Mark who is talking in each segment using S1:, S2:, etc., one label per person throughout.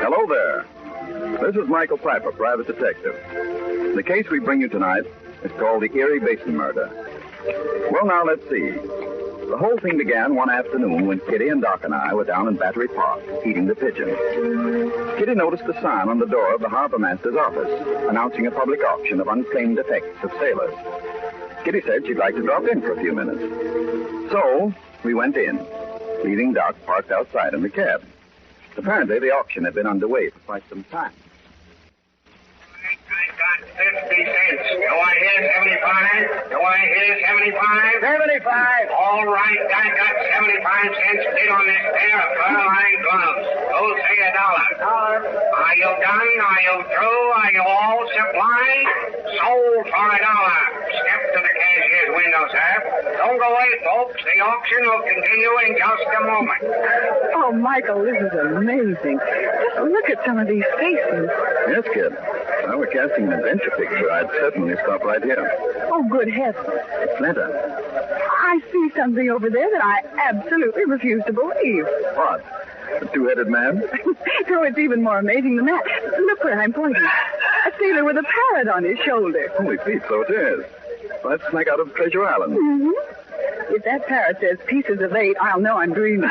S1: Hello there. This is Michael Piper, private detective. The case we bring you tonight is called the Erie Basin Murder. Well, now, let's see. The whole thing began one afternoon when Kitty and Doc and I were down in Battery Park eating the pigeon. Kitty noticed a sign on the door of the harbor master's office announcing a public auction of unclaimed effects of sailors. Kitty said she'd like to drop in for a few minutes. So, we went in, leaving Doc parked outside in the cab. Apparently, the auction had been underway for quite some time.
S2: I got 50 cents. Do I hear 75? Do I hear 75?
S3: 75.
S2: All right, I got 75 cents bid on this pair of fur-lined gloves. Who'll say $1? Are you done? Are you through? Are you all supplied? Sold for $1. Step to the cashier's window, sir. Don't go away, folks. The auction will continue in just a moment.
S3: Oh, Michael, this is amazing. Look at some of these faces.
S1: Yes, kid. Now we're casting an adventure picture. I'd certainly stop right here.
S3: Oh, good heavens.
S1: Fleta.
S3: I see something over there that I absolutely refuse to believe.
S1: What? A two-headed man?
S3: No, it's even more amazing than that. Look where I'm pointing. A sailor with a parrot on his shoulder.
S1: Holy Pete, so it is. Let's sneak out of Treasure Island.
S3: Mm-hmm. If that parrot says pieces of 8, I'll know I'm dreaming.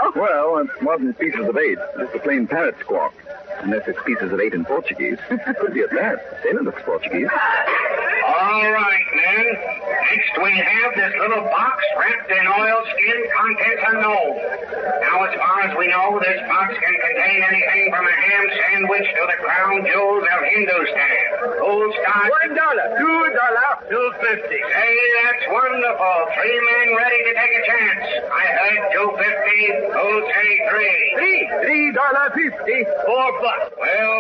S3: Oh.
S1: Well, it wasn't pieces of 8, just a plain parrot squawk. Unless it's pieces of 8 in Portuguese. Could be at that. The sailor looks Portuguese.
S2: All right, men. Next we have this little box wrapped in oilskin, contents unknown. Now, as far as we know, this box can contain anything from a ham sandwich to the crown jewels of Hindustan. Who'll start?
S3: $1, $2, $2.50.
S2: Say, that's wonderful. 3 men ready to take a chance. I heard $2.50. Who'll say 3?
S3: $3.50. $4.
S2: Well.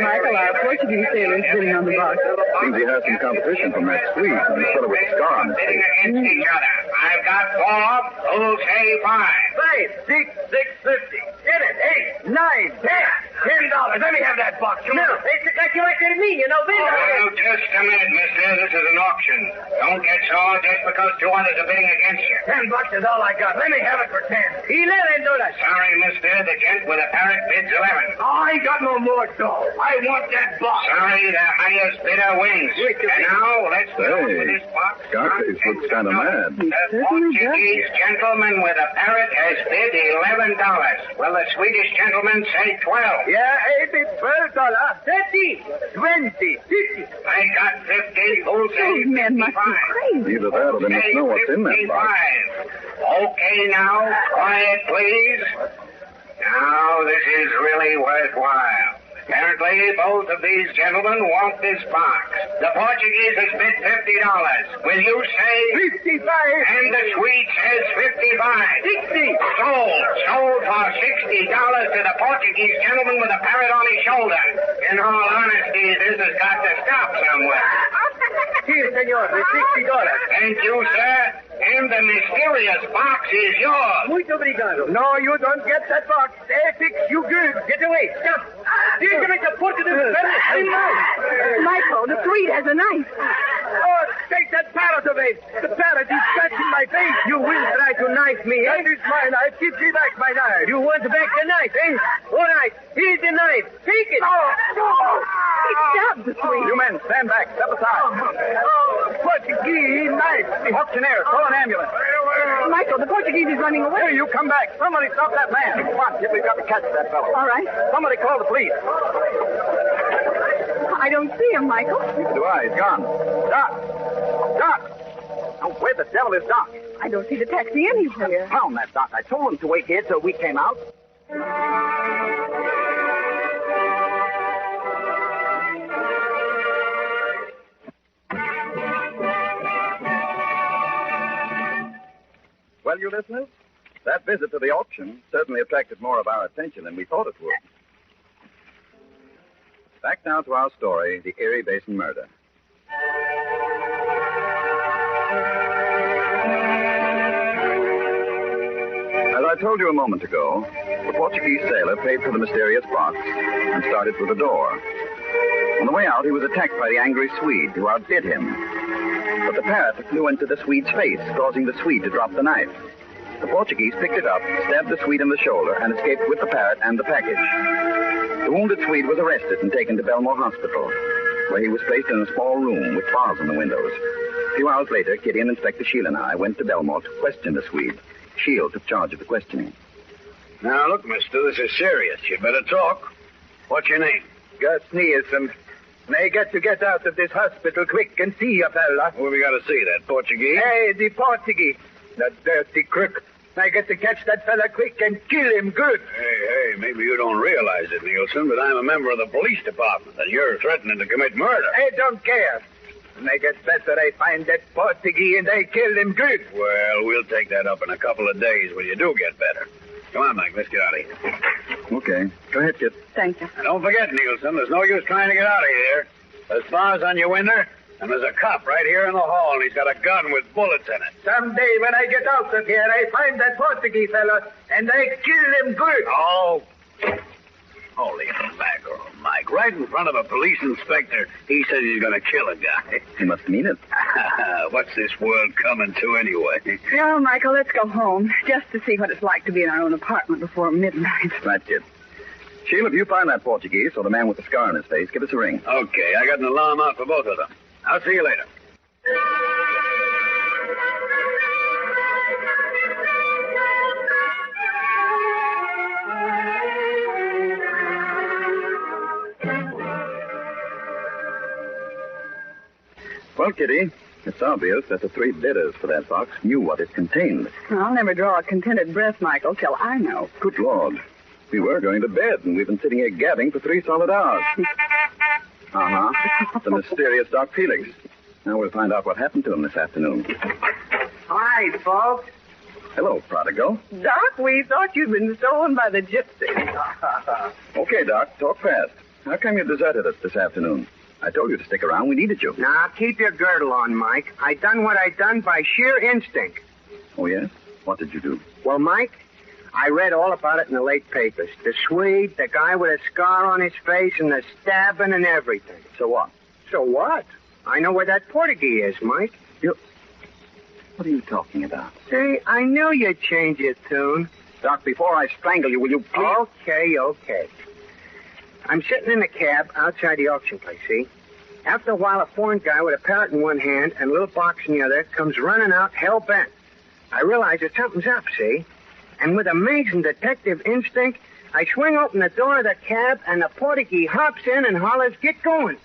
S3: Michael, our Portuguese sailor is sitting on the box.
S1: Seems he has some competition from that Swede and the fellow with a scar on his
S2: Bidding
S1: face.
S2: against each other. I've got 4. Who'll say 5?
S3: 5, 6, 6.50. 7, 8, 9, 10. $10. Let me have that box. No, it's like you acted me, you know,
S2: Well, just a minute, mister. This is an auction. Don't get sore just because 2 others are bidding against you.
S3: $10 is all I got. Let me have it for 10. $11.
S2: Sorry, mister. The gent with a parrot bids 11.
S3: I ain't got no more dough. I want that box.
S2: Sorry, the highest bidder wins. And now, let's go with this box.
S1: Scarface looks kind of mad.
S2: The Portuguese gentleman with a parrot has bid $11. Will the Swedish gentleman say 12?
S3: Yeah, I bid $12. 13, 20, 50.
S2: I got 50. Who'll say
S3: Those men must be
S2: 55?
S3: crazy.
S1: Either that or they must know what's in that box.
S2: 55. Okay, now, quiet, please. Now, this is really worthwhile. Apparently, both of these gentlemen want this box. The Portuguese has bid $50. Will you say?
S3: 55.
S2: And the Swede says 55.
S3: 60.
S2: Sold for $60 to the Portuguese gentleman with a parrot on his shoulder. In all honesty, this has got to stop somewhere.
S3: Here, senor, for $60.
S2: Thank you, sir. And the mysterious box is yours.
S3: Muito obrigado. No, you don't get that box. They fix you good. Get away. Stop. You're going to put it in the Michael, the Swede has a knife. Oh, take that parrot away. The parrot is scratching my face. You will try to knife me. And it's my knife. Give me back my knife. You want back the knife, eh? All right. Here's the knife. Take it. He stabbed the Swede.
S1: You men, stand back. Step aside.
S3: Portuguese knife.
S1: The auctioneer, call an ambulance.
S3: Michael, the Portuguese is running away.
S1: Here, you come back. Somebody stop that man. Come on, kid, we've got to catch that fellow.
S3: All right.
S1: Somebody call the police.
S3: I don't see him, Michael.
S1: Neither do I. He's gone. Doc! Now, where the devil is Doc?
S3: I don't see the taxi anywhere.
S1: Found that Doc. I told him to wait here till we came out. Well, you listeners, that visit to the auction certainly attracted more of our attention than we thought it would. Back now to our story, the Erie Basin Murder. As I told you a moment ago, the Portuguese sailor paid for the mysterious box and started for the door. On the way out, he was attacked by the angry Swede, who outdid him. But the parrot flew into the Swede's face, causing the Swede to drop the knife. The Portuguese picked it up, stabbed the Swede in the shoulder, and escaped with the parrot and the package. The wounded Swede was arrested and taken to Belmore Hospital, where he was placed in a small room with bars on the windows. A few hours later, Kitty and Inspector Shield and I went to Belmore to question the Swede. Shield took charge of the questioning.
S4: Now, look, mister, this is serious. You'd better talk. What's your name?
S3: Gus Nielsen. I got to get out of this hospital quick and see you, fella.
S4: Who have we got to see, that Portuguese?
S3: Hey, the Portuguese. The dirty crook. I got to catch that fella quick and kill him good.
S4: Hey, maybe you don't realize it, Nielsen, but I'm a member of the police department, and you're threatening to commit murder.
S3: I don't care. When I get better, I find that Portuguese and I kill him good.
S4: Well, we'll take that up in a couple of days when you do get better. Come on, Mike, let's get out of here.
S1: Okay. Go ahead, Kit.
S5: Thank you.
S4: And don't forget, Nielsen, there's no use trying to get out of here. There's bars on your window, and there's a cop right here in the hall, and he's got a gun with bullets in it.
S3: Someday when I get out of here, I find that Portuguese fella and I kill him good.
S4: Oh, holy mackerel, Mike. Right in front of a police inspector, he says he's going to kill a guy.
S1: He must mean it.
S4: What's this world coming to anyway?
S5: No, Michael, let's go home, just to see what it's like to be in our own apartment before midnight.
S1: Right, Kit. Shield, if you find that Portuguese or the man with the scar on his face, give us a ring.
S4: Okay, I got an alarm out for both of them. I'll see you later.
S1: Well, Kitty, it's obvious that the three bidders for that box knew what it contained.
S5: I'll never draw a contented breath, Michael, till I know.
S1: Good Lord. We were going to bed, and we've been sitting here gabbing for 3 solid hours. The mysterious Doc Felix. Now we'll find out what happened to him this afternoon.
S3: Hi, folks.
S1: Hello, Prodigal.
S5: Doc, we thought you'd been stolen by the gypsies.
S1: Okay, Doc, talk fast. How come you deserted us this afternoon? I told you to stick around. We needed you.
S3: Now, keep your girdle on, Mike. I done what I done by sheer instinct.
S1: Oh, yes? What did you do?
S3: Well, Mike, I read all about it in the late papers. The Swede, the guy with a scar on his face, and the stabbing and everything.
S1: So what?
S3: So what? I know where that Portuguese is, Mike.
S1: What are you talking about?
S3: See, I knew you'd change your tune.
S1: Doc, before I strangle you, will you please?
S3: Okay. I'm sitting in a cab outside the auction place, see? After a while, a foreign guy with a parrot in one hand and a little box in the other comes running out hell-bent. I realize that something's up, see? And with amazing detective instinct, I swing open the door of the cab, and the Portuguese hops in and hollers, "Get going."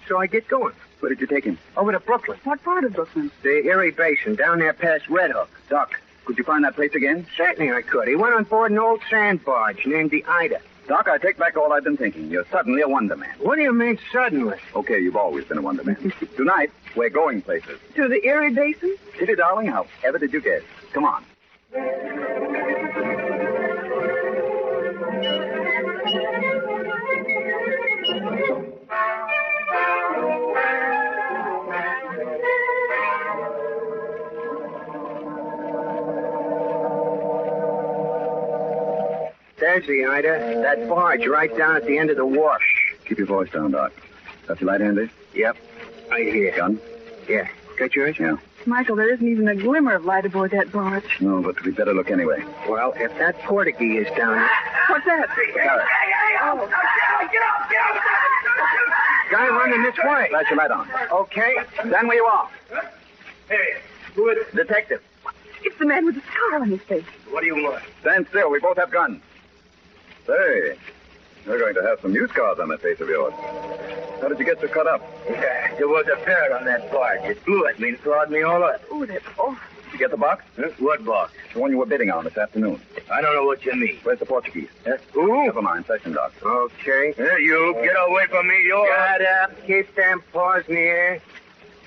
S3: So I get going.
S1: Where did you take him?
S3: Over to Brooklyn.
S5: What part of Brooklyn?
S3: The Erie Basin, down there past Red Hook.
S1: Doc, could you find that place again?
S3: Certainly I could. He went on board an old sand barge named the Ida.
S1: Doc, I take back all I've been thinking. You're suddenly a wonder man.
S3: What do you mean suddenly?
S1: Okay, you've always been a wonder man. Tonight, we're going places.
S5: To the Erie Basin?
S1: Kitty, darling, how ever did you guess? Come on.
S3: There's the Ida. That barge right down at the end of the wharf.
S1: Keep your voice down, Doc. Got your light handy?
S3: Yep. Right here.
S1: Gun?
S3: Yeah. Got yours?
S1: Yeah.
S5: Michael, there isn't even a glimmer of light aboard that barge.
S1: No, but we better look anyway.
S3: Well, if that Portuguese is down there...
S5: What's that?
S1: Parrot.
S5: Oh.
S3: Guy running this way.
S1: Flash your light on.
S3: Okay.
S1: Stand where you are.
S3: Hey, who is it?
S1: Detective.
S5: It's the man with the scar on his face.
S3: What do you want?
S1: Stand still. We both have guns. Say, you're going to have some new scars on that face of yours. How did you get so cut up?
S3: Yeah, there was a parrot on that barge. It flew at me and clawed me all up.
S5: Oh, that's awful.
S1: Did you get the box?
S3: Huh? What box?
S1: The one you were bidding on this afternoon.
S3: I don't know what you mean.
S1: Where's the Portuguese?
S3: Huh? Who?
S1: Never mind. Session, Doc.
S3: Okay.
S4: Hey, you, get away from me, you.
S3: Shut up. Keep them paws in the air.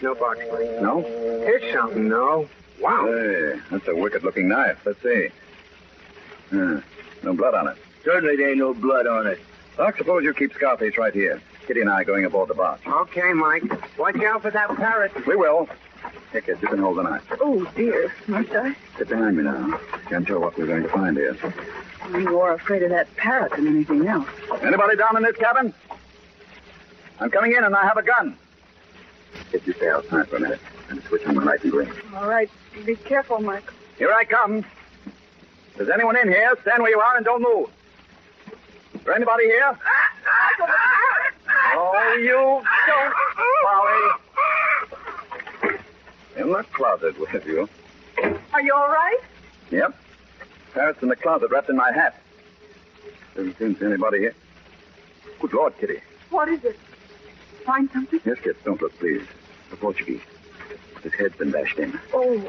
S3: No box, please.
S1: No?
S3: Here's something, though. Wow.
S1: Hey, that's a wicked-looking knife. Let's see. No blood on it.
S3: Certainly there ain't no blood on it.
S1: Doc, suppose you keep Scarface right here. Kitty and I are going aboard the barge.
S3: Okay, Mike. Watch out for that parrot.
S1: We will. Here, kid, you can hold the knife.
S5: Oh, dear. Must I?
S1: Sit behind me now. Can't tell what we're going to find here.
S5: I'm more afraid of that parrot than anything else.
S1: Anybody down in this cabin? I'm coming in and I have a gun. Kid, you stay outside for a minute. And switch on my light and green.
S5: All right. Be careful, Michael.
S1: Here I come. Is anyone in here? Stand where you are and don't move. Is there anybody here? Oh, you don't, Polly. In the closet with you.
S5: Are you all right?
S1: Yep. Parrot's in the closet wrapped in my hat. Doesn't seem to be anybody here. Good Lord, Kitty.
S5: What is it? Find something?
S1: Yes, Kit. Don't look, please. The Portuguese. His head's been bashed in.
S5: Oh.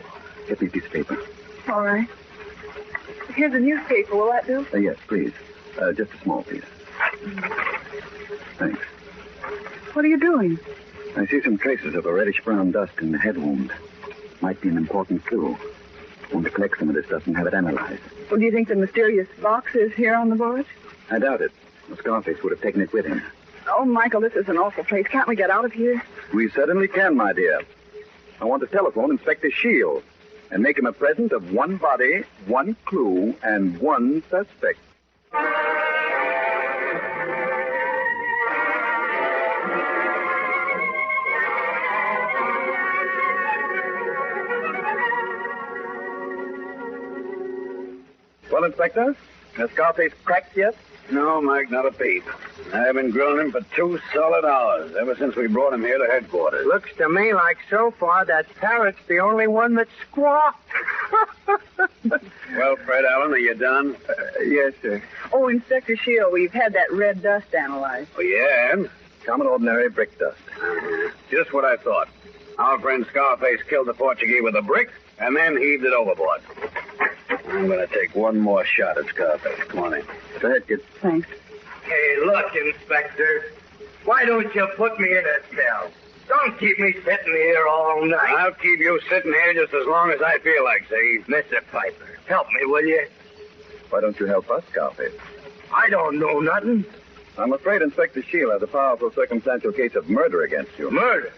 S1: Get me a piece of paper.
S5: All right. Here's a newspaper. Will that do?
S1: Yes, please. Just a small piece. Thanks.
S5: What are you doing?
S1: I see some traces of a reddish-brown dust in the head wound. Might be an important clue. Want to collect some of this dust and have it analyzed.
S5: Well, do you think the mysterious box is here on the board?
S1: I doubt it. The Scarface would have taken it with him.
S5: Oh, Michael, this is an awful place. Can't we get out of here?
S1: We certainly can, my dear. I want to telephone Inspector Shield and make him a present of one body, one clue, and one suspect. Well, Inspector, has Scarface cracked yet?
S4: No, Mike, not a peep. I haven't grown him for 2 solid hours, ever since we brought him here to headquarters.
S3: Looks to me like so far that parrot's the only one that squawked.
S4: Well, Fred Allen, are you done?
S1: Yes, sir.
S5: Oh, Inspector Shield, we've had that red dust analyzed.
S4: Oh, yeah, and?
S1: Common ordinary brick dust.
S4: Just what I thought. Our friend Scarface killed the Portuguese with a brick and then heaved it overboard. I'm going to take one more shot at Scarface. Come on in.
S1: Go ahead, kid.
S5: Thanks.
S2: Hey, look, Inspector. Why don't you put me in a cell? Don't keep me sitting here all night.
S4: I'll keep you sitting here just as long as I feel like, see?
S2: Mr. Piper, help me, will you?
S1: Why don't you help us, Scarface?
S2: I don't know nothing.
S1: I'm afraid Inspector Shield has a powerful circumstantial case of murder against you.
S2: Murder?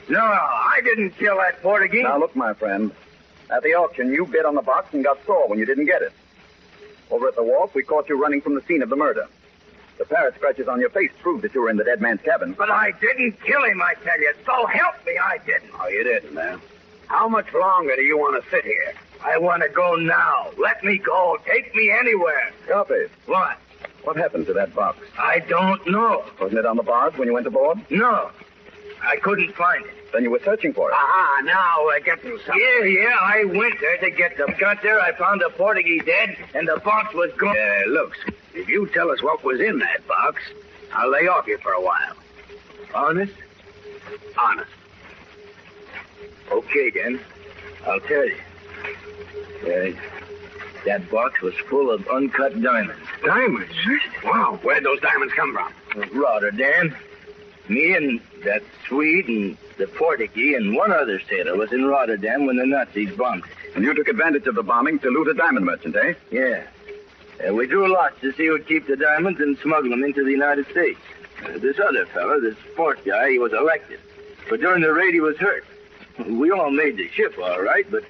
S2: No, I didn't kill that Portuguese.
S1: Now, look, my friend. At the auction, you bid on the box and got sore when you didn't get it. Over at the wharf, we caught you running from the scene of the murder. The parrot scratches on your face prove that you were in the dead man's cabin.
S2: But I didn't kill him, I tell you. So help me, I didn't.
S4: Oh, you didn't, man. How much longer do you want to sit here?
S2: I want to go now. Let me go. Take me anywhere.
S1: Scarface,
S2: What?
S1: what happened to that box?
S2: I don't know.
S1: Wasn't it on the bars when you went aboard?
S2: No. I couldn't find it.
S1: Then you were searching for it.
S2: Aha, now we're getting something. Yeah, I went there to get them. Got there, I found the Portuguese dead, and the box was gone.
S4: Look, if you tell us what was in that box, I'll lay off you for a while.
S2: Honest?
S4: Honest.
S2: Okay, then. I'll tell you. That box was full of uncut diamonds.
S4: Diamonds? Wow, where'd those diamonds come from?
S2: Rotterdam. Me and that Swede and the Portuguese and one other sailor was in Rotterdam when the Nazis bombed it.
S1: And you took advantage of the bombing to loot a diamond merchant, eh?
S2: Yeah. We drew lots to see who'd keep the diamonds and smuggle them into the United States. This other fellow, this port guy, he was elected. But during the raid, he was hurt. We all made the ship, all right, but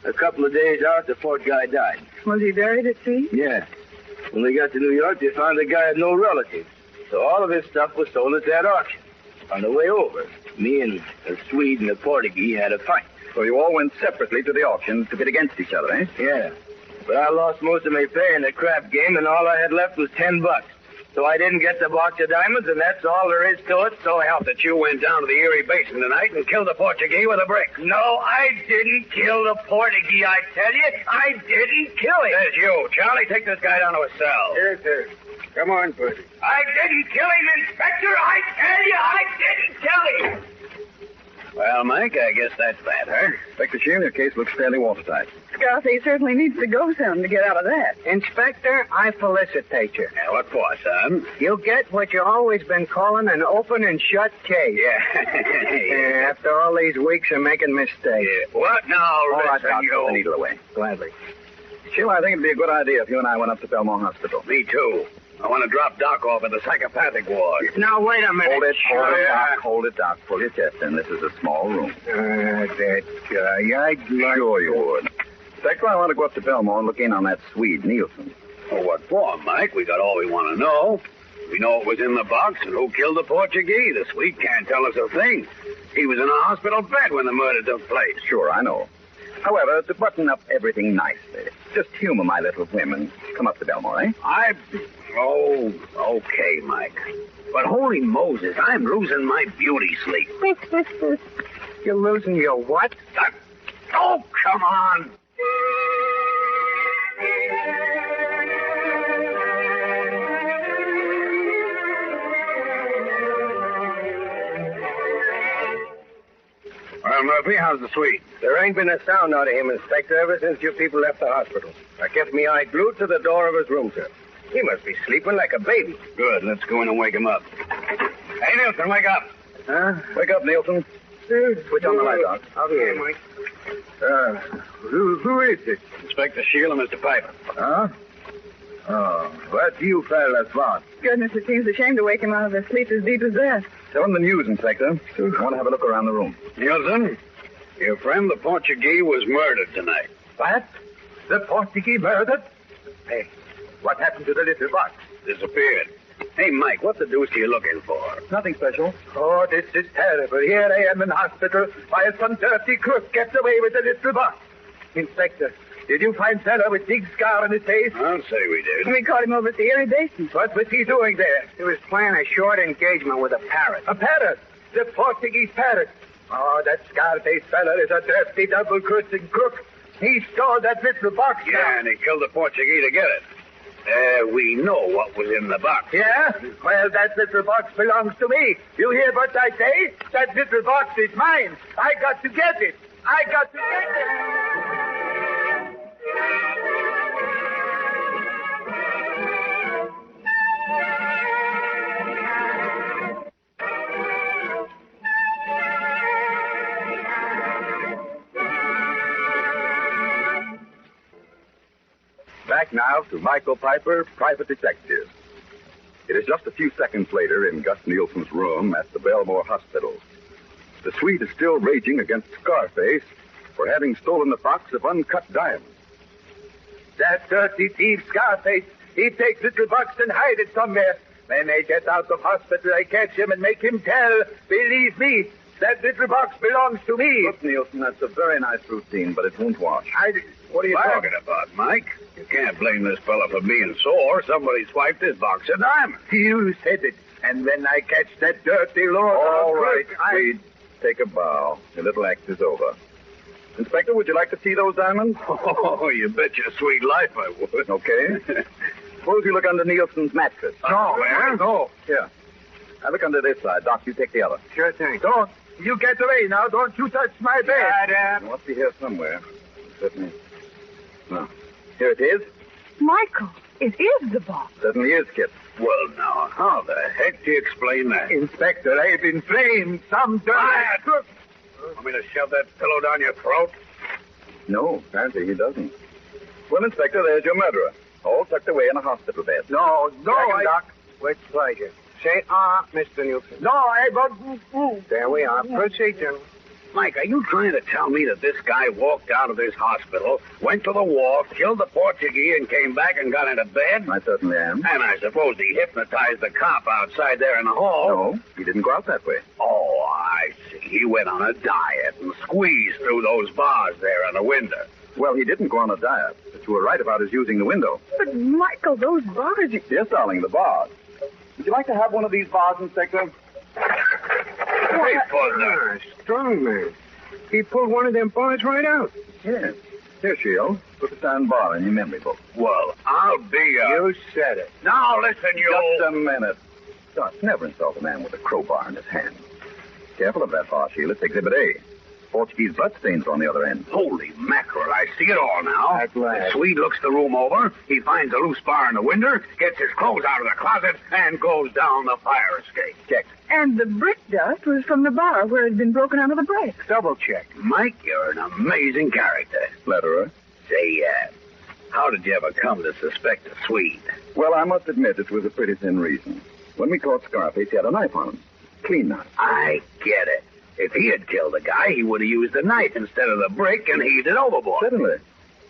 S2: a couple of days out, the port guy died.
S5: Was he buried at sea?
S2: Yeah. When we got to New York, they found the guy had no relatives. So all of his stuff was sold at that auction. On the way over, me and the Swede and the Portuguese had a fight.
S1: So you all went separately to the auction to bid against each other, eh?
S2: Yeah. But I lost most of my pay in the crap game, and all I had left was $10. So I didn't get the box of diamonds, and that's all there is to it, so help
S4: That you went down to the Erie Basin tonight and killed the Portuguese with a brick.
S2: No, I didn't kill the Portuguese, I tell you. I didn't kill him.
S4: There's you. Charlie, take this guy down to a cell.
S2: Yes, sir.
S4: Come on, Percy.
S2: I didn't kill him, Inspector. I tell you, I didn't kill him.
S4: Well, Mike, I guess that's that, huh?
S1: Inspector Shield, your case looks fairly watertight.
S5: Scarface certainly needs to go some to get out of that.
S3: Inspector, I felicitate you.
S4: Yeah, what for, son?
S3: You get what you've always been calling an open and shut case.
S4: Yeah.
S3: After all these weeks of making mistakes.
S4: Yeah. What now,
S1: All right,
S4: listen,
S1: Doc,
S4: you?
S1: put the needle away.
S3: Gladly.
S1: Shield, I think it'd be a good idea if you and I went up to Belmore Hospital.
S4: Me too. I want to drop Doc off at the psychopathic ward.
S3: Now, wait a minute.
S1: Hold it,
S4: Yeah.
S1: Doc. Hold it, Doc. Pull your chest in. This is a small room.
S3: That guy, I'd like...
S1: Sure you would. Inspector, I want to go up to Belmore and look in on that Swede, Nielsen.
S4: Well, what for, Mike? We got all we want to know. We know what was in the box and who killed the Portuguese. The Swede can't tell us a thing. He was in a hospital bed when the murder took place.
S1: Sure, I know. However, to button up everything nicely, just humor my little whim and come up to Belmore, eh?
S4: Oh, okay, Mike. But holy Moses, I'm losing my beauty sleep.
S3: You're losing your what?
S4: Oh, come on. Well, Murphy, how's the suite?
S3: There ain't been a sound out of him, Inspector, ever since you people left the hospital. I kept me eye glued to the door of his room, sir. He must be sleeping like a baby.
S4: Good, let's go in and wake him up. Hey, Nielsen, wake up.
S1: Huh? Wake up, Nielsen. Switch on the light, Doc.
S3: I'll be here, Mike. Who is it?
S4: Inspector Shield and Mr. Piper.
S3: Huh? Oh, what do you fellas want?
S5: Goodness, it seems a shame to wake him out of his sleep as deep as that.
S1: Tell him the news, Inspector. I want to have a look around the room.
S4: Nielsen, your friend the Portuguese was murdered tonight.
S3: What? The Portuguese murdered? Hey, what happened to the little box?
S4: Disappeared. Hey, Mike, what the deuce are you looking for?
S1: Nothing special.
S3: Oh, this is terrible. Here I am in hospital while some dirty crook gets away with the little box. Inspector, did you find fellow with big scar on his face?
S4: I'll say we did.
S5: We caught him over at the Erie Basin.
S3: What was he doing there?
S2: He was playing a short engagement with a parrot.
S3: A parrot. The Portuguese parrot. Oh, that scar-faced fellow is a dirty double-crossing crook. He stole that little box.
S4: Yeah, and he killed the Portuguese to get it. We know what was in the box.
S3: Yeah? Well, that little box belongs to me. You hear what I say? That little box is mine. I got to get it. I got to get it.
S1: Back now to Michael Piper, private detective. It is just a few seconds later in Gus Nielsen's room at the Belmore Hospital. The suite is still raging against Scarface for having stolen the box of uncut diamonds.
S3: That dirty thief Scarface, he takes little box and hide it somewhere. When I get out of hospital, I catch him and make him tell. Believe me, that little box belongs to me.
S1: Look, Nielsen, that's a very nice routine, but it won't wash.
S4: What are you talking about, Mike? You can't blame this fella for being sore. Somebody swiped his box of diamonds.
S3: You said it. And when I catch that dirty lord...
S1: All right, Reed. Take a bow. Your little act is over. Inspector, would you like to see those diamonds?
S4: Oh, you bet your sweet life I would.
S1: Okay. Suppose you look under Nielsen's mattress.
S3: No.
S1: Here. I look under this side. Doc, you take the other.
S3: Sure thing. Don't. You get away now. Don't you touch my bed.
S1: It must be here somewhere. Certainly. No. Here it is.
S5: Michael, it is the box.
S1: Certainly is, Kip.
S4: Well, now, how the heck do you explain that?
S3: Inspector, I've been framed. Some dirty crook.
S4: Want me to shove that pillow down your throat?
S1: No, apparently he doesn't. Well, Inspector, there's your murderer. All tucked away in a hospital bed.
S3: No,
S2: Doc. With pleasure. Say, Mr. Nielsen.
S3: No, I won't.
S2: There we are. Proceed, General.
S4: Mike, are you trying to tell me that this guy walked out of this hospital, went to the wharf, killed the Portuguese, and came back and got into bed?
S1: I certainly am.
S4: And I suppose he hypnotized the cop outside there in the hall.
S1: No, he didn't go out that way.
S4: Oh, I see. He went on a diet and squeezed through those bars there in the window.
S1: Well, he didn't go on a diet, but you were right about his using the window.
S5: But, Michael, those bars...
S1: Yes, darling, the bars. Would you like to have one of these bars, Inspector?
S4: Hey, partner.
S2: Strong man. He pulled one of them bars right out.
S1: Yes. Here, Shield. Put the signed bar in your memory book.
S4: Well, I'll be
S2: You said it.
S4: Now, listen, you...
S1: Just a minute. Doc, never insult a man with a crowbar in his hand. Careful of that bar, Shield. It's Exhibit A. Portuguese bloodstains on the other end.
S4: Holy mackerel, I see it all now.
S2: At last.
S4: The Swede looks the room over, he finds a loose bar in the window, gets his clothes out of the closet, and goes down the fire escape.
S1: Check.
S5: And the brick dust was from the bar where it had been broken out of the bricks.
S2: Double check.
S4: Mike, you're an amazing character.
S1: Flatterer.
S4: Say, how did you ever come to suspect the Swede?
S1: Well, I must admit it was a pretty thin reason. When we caught Scarface, he had a knife on him. Clean knife.
S4: I get it. If he had killed the guy, he would have used the knife instead of the brick and heaved it overboard.
S1: Certainly.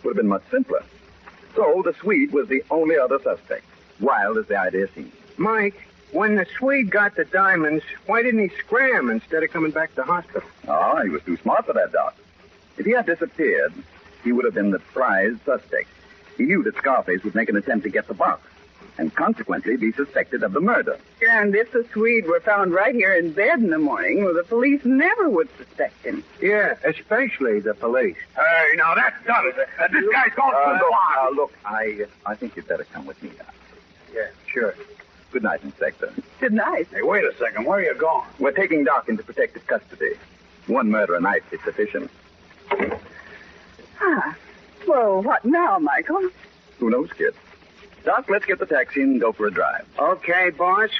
S1: Would have been much simpler. So the Swede was the only other suspect. Wild as the idea seemed.
S2: Mike, when the Swede got the diamonds, why didn't he scram instead of coming back to the hospital?
S1: Oh, he was too smart for that, Doc. If he had disappeared, he would have been the prize suspect. He knew that Scarface would make an attempt to get the box, and consequently be suspected of the murder.
S5: And if the Swede were found right here in bed in the morning, well, the police never would suspect him.
S3: Yeah, especially the police.
S4: Hey, now that's done. This guy's going to go on.
S1: Look, I think you'd better come with me now.
S3: Yeah, sure.
S1: Good night, Inspector.
S5: Good night.
S4: Hey, wait a second. Where are you going?
S1: We're taking Doc into protective custody. One murder a night is sufficient.
S5: Ah. Well, what now, Michael?
S1: Who knows, kid? Doc, let's get the taxi and go for a drive.
S3: Okay, boss.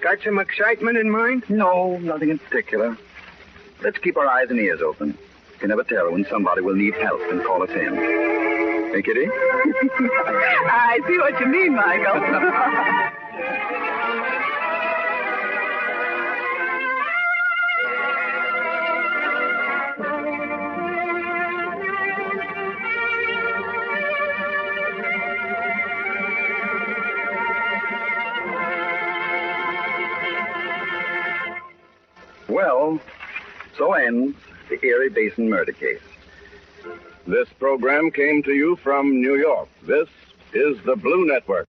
S3: Got some excitement in mind?
S1: No, nothing in particular. Let's keep our eyes and ears open. You can never tell when somebody will need help and call us in. Hey, Kitty?
S5: I see what you mean, Michael.
S1: Well, so ends the Erie Basin Murder Case.
S4: This program came to you from New York. This is the Blue Network.